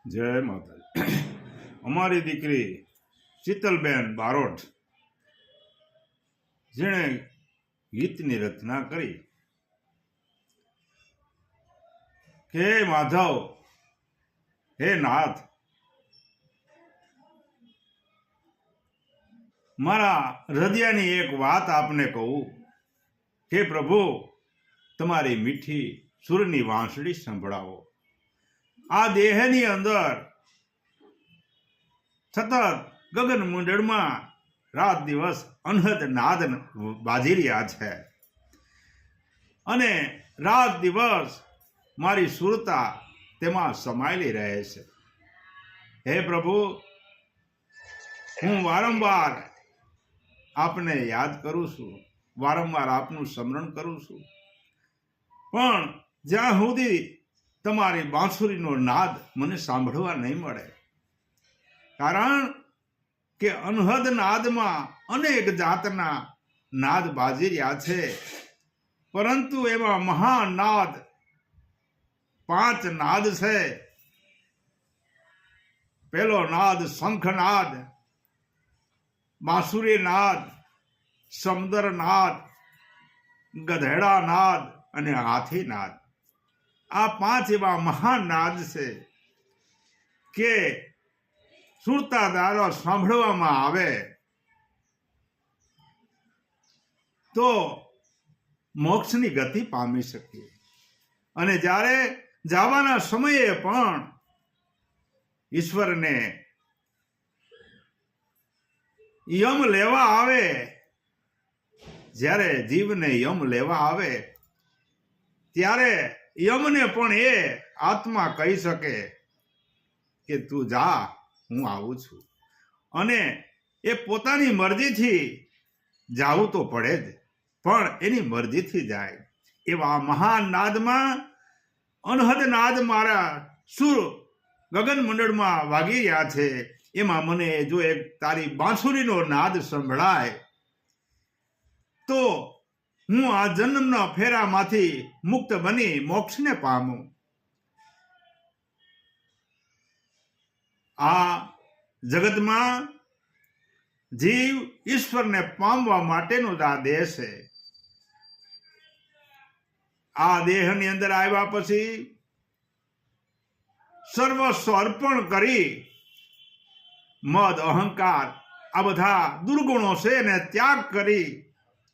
જય માતાજી. અમારી દીકરી શીતલબેન બારોટ જેણે ગીતની રચના કરી કે હે માધવ, હે નાથ, મારા હૃદયની એક વાત આપને કહું કે પ્રભુ, તમારી મીઠી સુરની વાંસળી સંભળાવો. આ દેહની અંદર સતત ગગન મંડળમાં રાત દિવસ અનહદ નાદ બાજી રહ્યા છે અને રાત દિવસ મારી સુરતા તેમાં સમાયેલી રહે છે. હે પ્રભુ, હું વારંવાર આપને યાદ કરું છું, વારંવાર આપનું સ્મરણ કરું છું, પણ જ્યાં સુધી તમારી બાંસુરીનો નાદ મને સાંભળવા નહીં મળે, કારણ કે અનહદ નાદમાં અનેક જાતના નાદ બાજી રહ્યા છે, પરંતુ એમાં મહાનાદ 5 નાદ છે. પહેલો નાદ શંખનાદ, બાંસુરી નાદ, સમદર નાદ, ગધેડા નાદ અને હાથી નાદ. આ 5 એવા મહાન નાદ છે કે સુરતા દ્વારા સાંભળવામાં આવે તો મોક્ષની ગતિ પામી શકીએ. અને જ્યારે જવાના સમયે પણ ઈશ્વરને યમ લેવા આવે, જ્યારે જીવને યમ લેવા આવે ત્યારે યમને પણ એ આત્મા કહી શકે કે તું જા, હું આવું છું. અને એ પોતાની મરજીથી જાવું તો પડે જ, પણ એની મરજીથી જાય. એવા મહાન નાદમાં અનહદ નાદ મારા સુર ગગન મંડળમાં વાગી રહ્યા છે. એમાં મને જો એક તારી બાંસુરીનો નાદ સંભળાય તો હું આ જન્મના ફેરામાંથી મુક્ત બની મોક્ષને પામું. આ જગતમાં જીવ ઈશ્વરને પામવા માટેનો જ આ દેહ છે. આ દેહની અંદર આવ્યા પછી સર્વસ્વ અર્પણ કરી મદ, અહંકાર, આ બધા દુર્ગુણો છે એને ત્યાગ કરી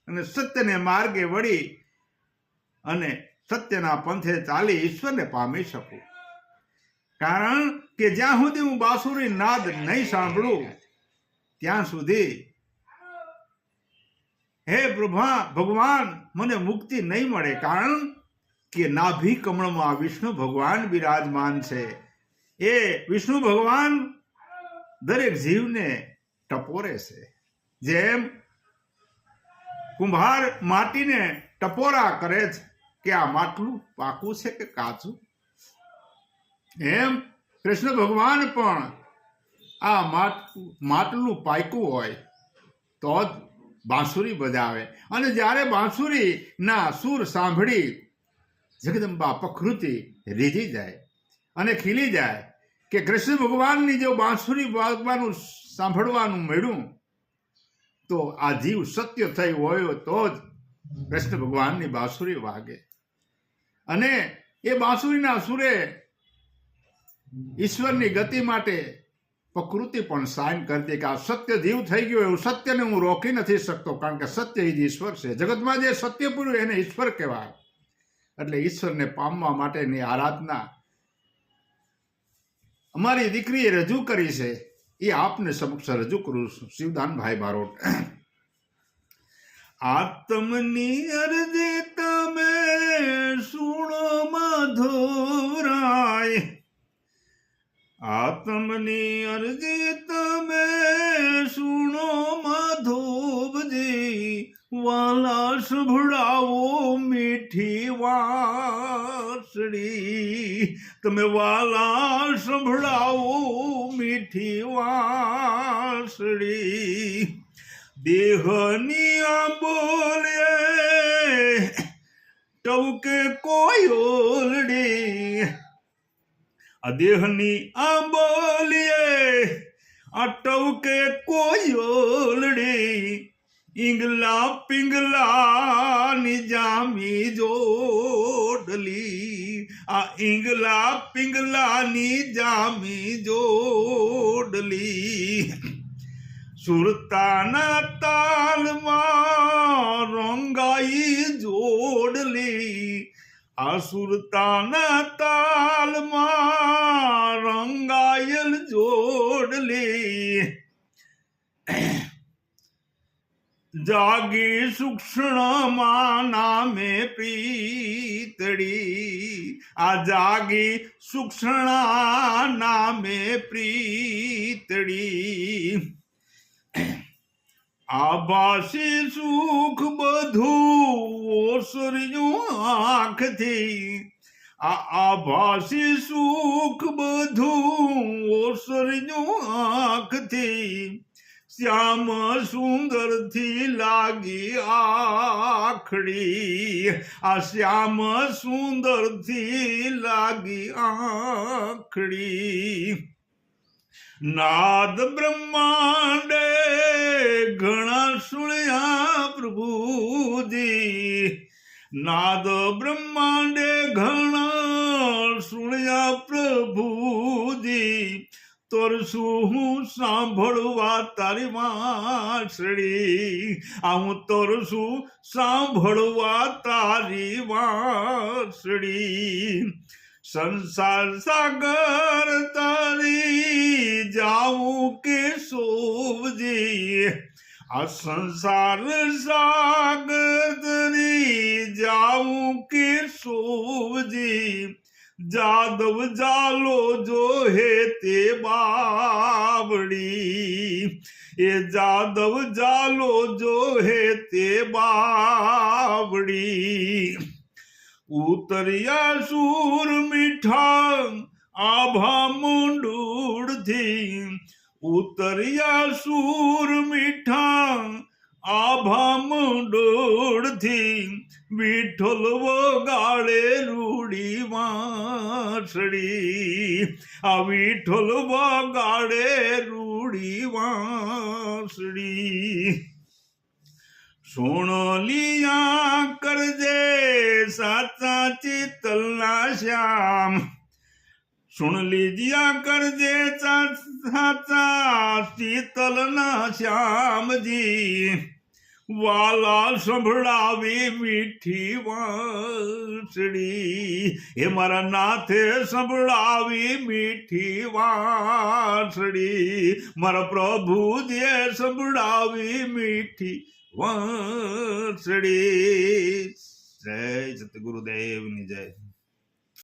અને સત્યને માર્ગે વળી અને સત્યના પંથે ચાલી ઈશ્વરને પામી શકું. કારણ કે જ્યાં સુધી હું બાંસુરી નાદ નહીં સાંભળું ત્યાં સુધી હે ભગવાન મને મુક્તિ નહીં મળે. કારણ કે નાભી કમળમાં વિષ્ણુ ભગવાન બિરાજમાન છે. એ વિષ્ણુ ભગવાન દરેક જીવને ટપોરે છે. જેમ કુંભાર માટીને ટપોરા કરે છે કે આ માટલું પાકું છે કે કાચું, એમ કૃષ્ણ ભગવાન પણ આ માટલું પાક્યું હોય તો જ બાંસુરી બજાવે. અને જ્યારે બાંસુરીના સૂર સાંભળી જગદંબા પ્રકૃતિ રીઝી જાય અને ખીલી જાય કે કૃષ્ણ ભગવાનની જો બાંસુરી વાગવાનું સાંભળવાનું મળ્યું તો આ જીવ સત્ય થઈ હોય તો જ કૃષ્ણ ભગવાનની બાંસુરી વાગે. અને એ બાંસુરીના સુરે ઈશ્વરની ગતિ માટે પ્રકૃતિ પણ સાઇન કરતી કે આ સત્ય જીવ થઈ ગયો, એવું સત્યને હું રોકી નથી શકતો, કારણ કે સત્ય જ ઈશ્વર છે. જગતમાં જે સત્ય પૂર્યું એને ઈશ્વર કહેવાય. એટલે ઈશ્વરને પામવા માટેની આરાધના અમારી દીકરીએ રજૂ કરી છે, એ આપને સમક્ષ રજૂ કરું છું. શિવદાનભાઈ બારોટ. આત્મની અરજી તમે સુણો માધવરાય, આત્મની અરજી તમે સુણો માધવજી, વાલા સંભળાવો મીઠી વાંસળી, તમે વાલા સંભળાવો મીઠી વાંસળી. દેહની આ બોલે ટવકે કોઈ ઓલડી, આ દેહની આંબોલીએ અટવકે કોયલડી ઈંગલા પિંગલા ની જામી જોડલી આ ઈંગલા પિંગલા ની જામી જોડલી સુરતાના તાલમાં રંગાઈ જોડલી આ સુરતાના તાલમાં રંગાયલ જોડલી જાગી સૂક્ષ્ણમાં નામે પ્રીતડી આ જાગી સૂક્ષ્ણા નામે પ્રીતડી આભાસી સુખ બધું ઓસર્યું આંખથી આ આભાસી સુખ બધું ઓસર્યું આંખથી શ્યામ સુંદર થી લાગી આખડી આ શ્યામ સુંદર થી લાગી આખડી નાદ બ્રહ્માંડે ઘણા સુણ્યા પ્રભુજી નાદ બ્રહ્માંડે ઘણા સુણ્યા પ્રભુજી તરસું હું સાંભળવા તારી વાંસળી આ હું તરસું સાંભળવા તારી વાંસળી સંસાર સાગર તારી જાઉં કે સોવજી આ સંસાર સાગર તારી જાઉં કે સોવજી જાદવ જાલો જો હે તે બાવડી એ જાદવ જાલો જો હે તે બાવડી ઉતર્યા સુર મીઠા આભા મુંડુડથી ઉતર્યા સુર મીઠા આભા મુંડુડથી વિઠ્ઠલ વગાડે રૂડી વાંસળી આ વિઠ્ઠલ વગાડે રૂડી વાંસળી સોણલિયા કરજે સાચા ચિતલના શ્યામ સુણ લીજિયા કરજે સાચા ચિતલના શ્યામજી વાલા સંભળાવી મીઠી વાંસળી હે મારા નાથે સંભળાવી મીઠી વાંસળી મારા પ્રભુજીએ સંભળાવી મીઠી વાંસળી જય સતગુરુદેવની જય